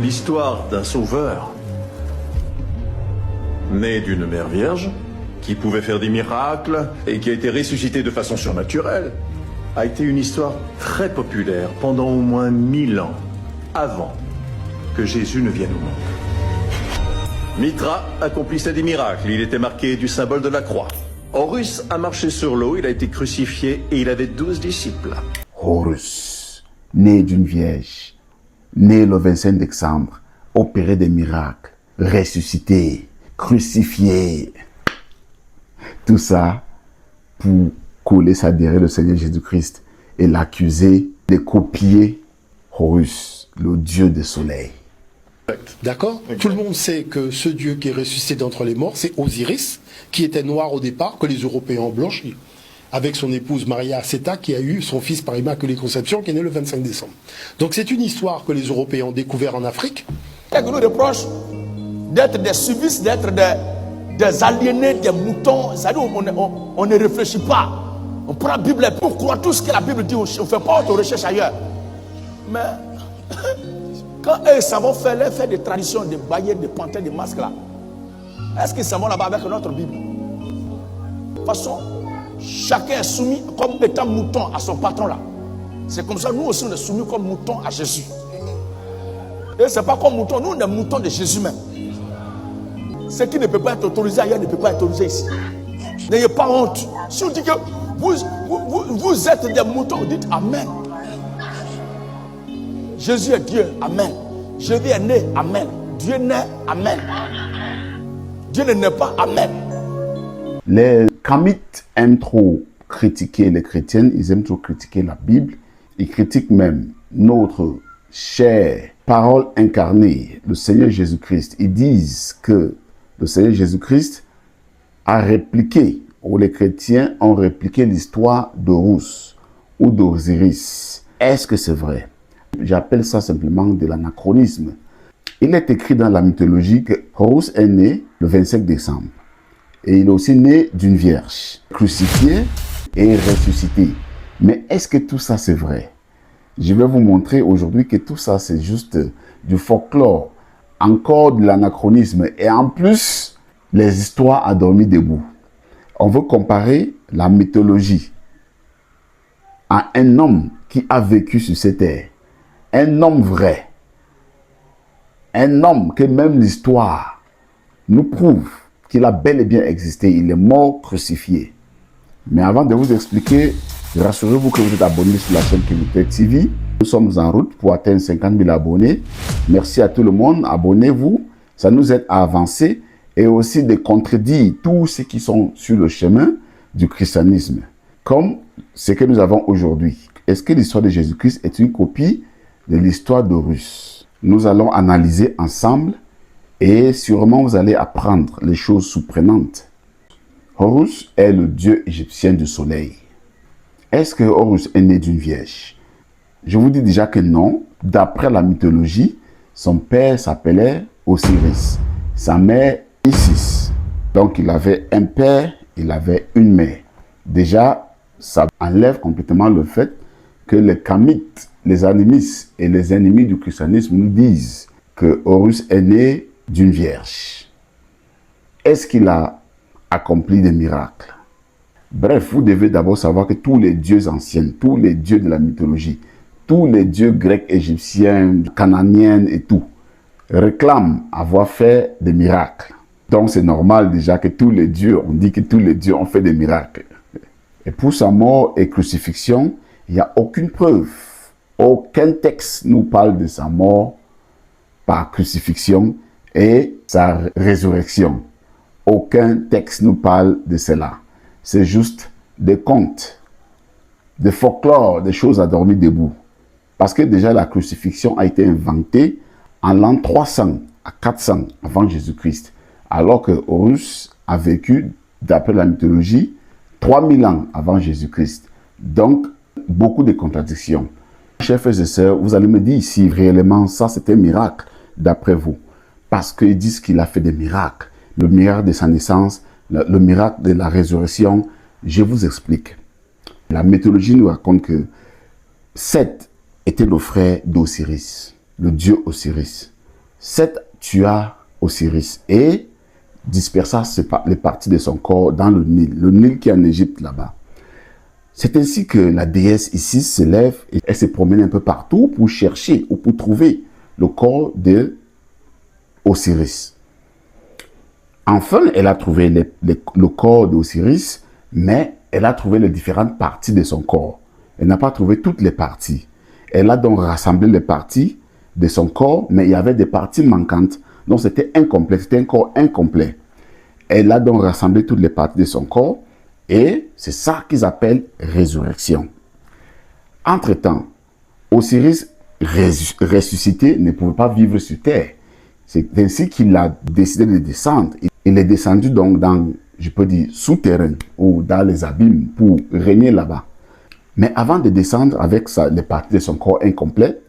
l'histoire d'un sauveur, né d'une mère vierge, qui pouvait faire des miracles et qui a été ressuscité de façon surnaturelle, a été une histoire très populaire pendant au moins 1000 ans, avant que Jésus ne vienne au monde. Mithra accomplissait des miracles, il était marqué du symbole de la croix. Horus a marché sur l'eau, il a été crucifié et il avait 12 disciples. Horus, né d'une vierge, né le 25 décembre, opéré des miracles, ressuscité, crucifié. Tout ça pour coller ça derrière le Seigneur Jésus-Christ et l'accuser de copier Horus, le dieu du soleil. D'accord. Tout le monde sait que ce dieu qui est ressuscité d'entre les morts, c'est Osiris, qui était noir au départ, que les Européens ont blanchi, avec son épouse Maria Asseta, qui a eu son fils par Immaculée Conception, qui est né le 25 décembre. Donc c'est une histoire que les Européens ont découvert en Afrique. Et que nous reproche d'être des suivistes, d'être des aliénés, des moutons. C'est-à-dire on ne réfléchit pas. On prend la Bible pour croire tout ce que la Bible dit. On ne fait pas autre recherche ailleurs. Mais quand eux savent faire des traditions, des baillettes, des panthères, des masques là, est-ce qu'ils savent là-bas avec notre Bible? De toute façon, chacun est soumis comme étant mouton à son patron là. C'est comme ça, nous aussi on est soumis comme mouton à Jésus. Et c'est pas comme mouton, nous on est mouton de Jésus même. Ce qui ne peut pas être autorisé ailleurs ne peut pas être autorisé ici. N'ayez pas honte. Si on dit que vous êtes des moutons, dites Amen. Jésus est Dieu, Amen. Jésus est né, Amen. Dieu naît, Amen. Dieu ne naît pas, Amen. Les Kamites aiment trop critiquer les chrétiens, ils aiment trop critiquer la Bible, ils critiquent même notre chère parole incarnée, le Seigneur Jésus-Christ. Ils disent que le Seigneur Jésus-Christ a répliqué, ou les chrétiens ont répliqué l'histoire d'Horus ou d'Osiris. Est-ce que c'est vrai? J'appelle ça simplement de l'anachronisme. Il est écrit dans la mythologie que Horus est né le 25 décembre. Et il est aussi né d'une vierge, crucifiée et ressuscitée. Mais est-ce que tout ça c'est vrai? Je vais vous montrer aujourd'hui que tout ça c'est juste du folklore, encore de l'anachronisme. Et en plus, les histoires à dormir debout. On veut comparer la mythologie à un homme qui a vécu sur cette terre. Un homme vrai. Un homme que même l'histoire nous prouve qu'il a bel et bien existé. Il est mort crucifié. Mais avant de vous expliquer, rassurez-vous que vous êtes abonné sur la chaîne Kivouté TV. Nous sommes en route pour atteindre 50 000 abonnés. Merci à tout le monde. Abonnez-vous. Ça nous aide à avancer et aussi de contredire tous ceux qui sont sur le chemin du christianisme. Comme ce que nous avons aujourd'hui. Est-ce que l'histoire de Jésus-Christ est une copie de l'histoire d'Horus? Nous allons analyser ensemble et sûrement vous allez apprendre les choses surprenantes. Horus est le dieu égyptien du soleil. Est-ce que Horus est né d'une vierge? Je vous dis déjà que non. D'après la mythologie, son père s'appelait Osiris, sa mère Isis. Donc il avait un père, il avait une mère. Déjà, ça enlève complètement le fait que les Kamites, les animistes et les ennemis du christianisme nous disent que Horus est né d'une vierge. Est-ce qu'il a accompli des miracles? Bref, vous devez d'abord savoir que tous les dieux anciens, tous les dieux de la mythologie, tous les dieux grecs, égyptiens, cananéens et tout, réclament avoir fait des miracles. Donc c'est normal déjà que tous les dieux, on dit que tous les dieux ont fait des miracles. Et pour sa mort et crucifixion, il n'y a aucune preuve. Aucun texte nous parle de sa mort par crucifixion et sa résurrection. Aucun texte nous parle de cela. C'est juste des contes, des folklore, des choses à dormir debout. Parce que déjà la crucifixion a été inventée en l'an 300 à 400 avant Jésus-Christ. Alors que Horus a vécu, d'après la mythologie, 3000 ans avant Jésus-Christ. Donc, beaucoup de contradictions. Chers frères et sœurs, vous allez me dire si réellement ça c'est un miracle d'après vous. Parce qu'ils disent qu'il a fait des miracles. Le miracle de sa naissance, le miracle de la résurrection. Je vous explique. La mythologie nous raconte que Seth était le frère d'Osiris, le dieu Osiris. Seth tua Osiris et dispersa les parties de son corps dans le Nil qui est en Égypte là-bas. C'est ainsi que la déesse Isis se lève et elle se promène un peu partout pour chercher ou pour trouver le corps de Osiris. Enfin, elle a trouvé le corps d'Osiris, mais elle a trouvé les différentes parties de son corps. Elle n'a pas trouvé toutes les parties. Elle a donc rassemblé les parties de son corps, mais il y avait des parties manquantes. Donc c'était incomplet, c'était un corps incomplet. Elle a donc rassemblé toutes les parties de son corps et c'est ça qu'ils appellent résurrection. Entre-temps, Osiris ressuscité ne pouvait pas vivre sur terre. C'est ainsi qu'il a décidé de descendre. Il est descendu donc dans, je peux dire, souterrain ou dans les abîmes pour régner là-bas. Mais avant de descendre avec les parties de son corps incomplet,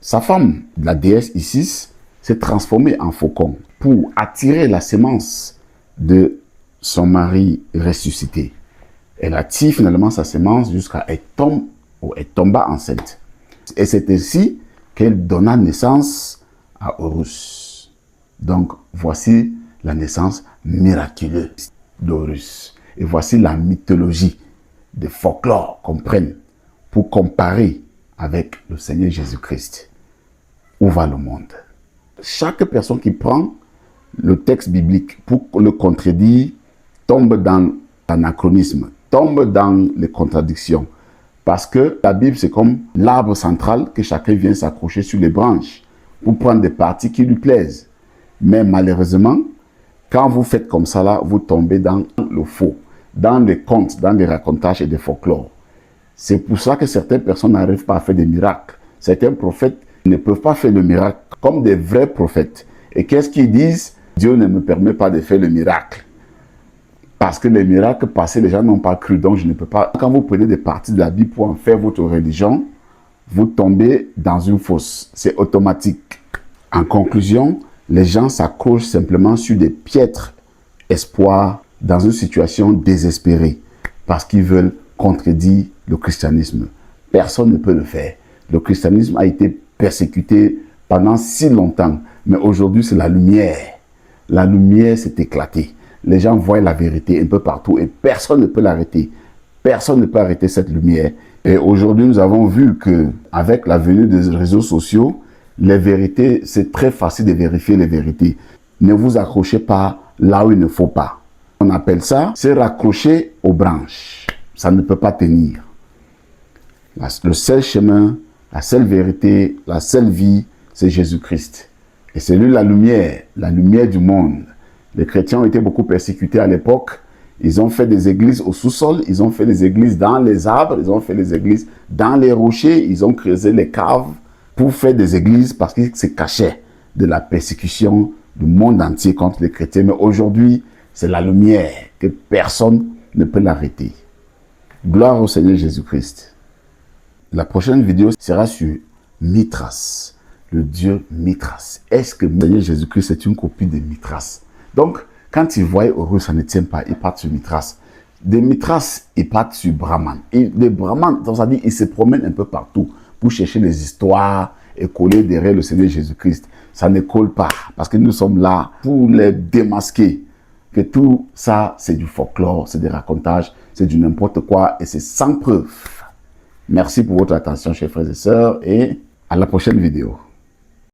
sa femme, la déesse Isis, s'est transformée en faucon pour attirer la sémence de son mari ressuscité. Elle attire finalement sa sémence jusqu'à elle tomba enceinte. Et c'est ainsi qu'elle donna naissance à Horus. Donc, voici la naissance miraculeuse d'Horus. Et voici la mythologie de folklore qu'on prenne pour comparer avec le Seigneur Jésus-Christ. Où va le monde? Chaque personne qui prend le texte biblique pour le contredire tombe dans l'anachronisme, tombe dans les contradictions. Parce que la Bible, c'est comme l'arbre central que chacun vient s'accrocher sur les branches pour prendre des parties qui lui plaisent. Mais malheureusement, quand vous faites comme ça, là, vous tombez dans le faux, dans les contes, dans les racontages et des folklores. C'est pour ça que certaines personnes n'arrivent pas à faire des miracles. Certains prophètes ne peuvent pas faire le miracle comme des vrais prophètes. Et qu'est-ce qu'ils disent? Dieu ne me permet pas de faire le miracle. Parce que les miracles passés, les gens n'ont pas cru, donc je ne peux pas. Quand vous prenez des parties de la Bible pour en faire votre religion, vous tombez dans une fosse. C'est automatique. En conclusion, les gens s'accrochent simplement sur des piètres espoirs dans une situation désespérée parce qu'ils veulent contredire le christianisme. Personne ne peut le faire. Le christianisme a été persécuté pendant si longtemps, mais aujourd'hui c'est la lumière. La lumière s'est éclatée. Les gens voient la vérité un peu partout et personne ne peut l'arrêter. Personne ne peut arrêter cette lumière. Et aujourd'hui, nous avons vu que avec la venue des réseaux sociaux, les vérités, c'est très facile de vérifier les vérités. Ne vous accrochez pas là où il ne faut pas. On appelle ça se raccrocher aux branches. Ça ne peut pas tenir. Le seul chemin, la seule vérité, la seule vie, c'est Jésus-Christ. Et c'est lui la lumière du monde. Les chrétiens ont été beaucoup persécutés à l'époque. Ils ont fait des églises au sous-sol, ils ont fait des églises dans les arbres, ils ont fait des églises dans les rochers, ils ont creusé les caves pour faire des églises parce qu'ils se cachaient de la persécution du monde entier contre les chrétiens. Mais aujourd'hui, c'est la lumière que personne ne peut l'arrêter. Gloire au Seigneur Jésus-Christ. La prochaine vidéo sera sur Mithras, le dieu Mithras. Est-ce que le Seigneur Jésus-Christ est une copie de Mithras? Donc, quand ils voient Horus, ça ne tient pas, ils partent sur Mithras. De Mithras, ils partent sur Brahman. Et les Brahman, c'est-à-dire, ils se promènent un peu partout pour chercher les histoires et coller derrière le Seigneur Jésus-Christ. Ça ne colle pas, parce que nous sommes là pour les démasquer. Que tout ça, c'est du folklore, c'est des racontages, c'est du n'importe quoi, et c'est sans preuve. Merci pour votre attention, chers frères et sœurs, et à la prochaine vidéo.